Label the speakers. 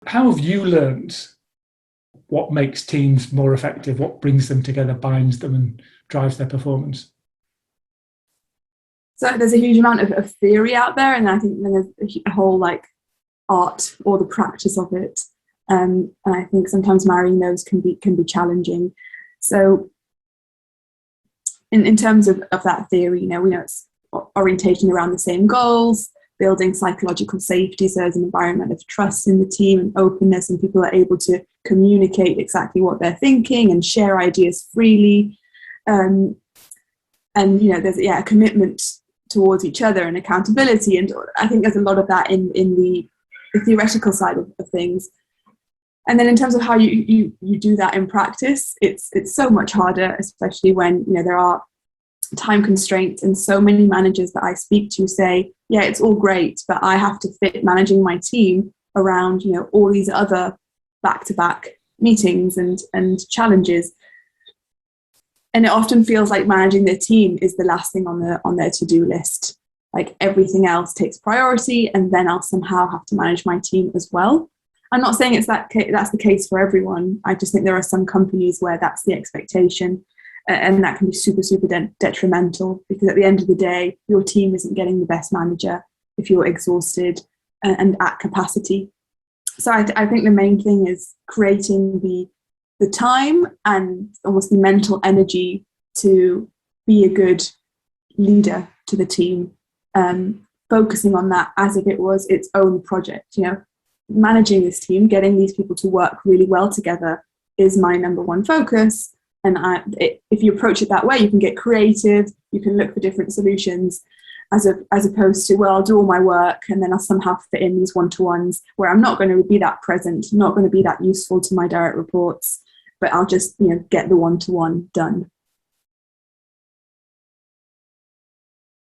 Speaker 1: How have you learned what makes teams more effective? What brings them together, binds them, and drives their performance?
Speaker 2: So there's a huge amount of theory out there, and I think there's a whole like art or the practice of it. And I think sometimes marrying those can be challenging. So in terms of that theory, we know it's orientating around the same goals, building psychological safety, so there's an environment of trust in the team and openness, and people are able to communicate exactly what they're thinking and share ideas freely. And there's a commitment towards each other and accountability, and I think there's a lot of that in the theoretical side of things. And then in terms of how you do that in practice, it's so much harder, especially when there are time constraints, and so many managers that I speak to say, yeah, it's all great, but I have to fit managing my team around all these other back-to-back meetings and challenges. And it often feels like managing their team is the last thing on their to-do list. Like everything else takes priority, and then I'll somehow have to manage my team as well. I'm not saying that's the case for everyone. I just think there are some companies where that's the expectation, and that can be super, super detrimental, because at the end of the day, your team isn't getting the best manager if you're exhausted and at capacity. So I think the main thing is creating the time and almost the mental energy to be a good leader to the team, focusing on that as if it was its own project. Managing this team, getting these people to work really well together is my number one focus. And if you approach it that way, you can get creative, you can look for different solutions, as opposed to, well, I'll do all my work and then I'll somehow fit in these one-to-ones where I'm not going to be that present, not going to be that useful to my direct reports, but I'll just get the one-to-one done.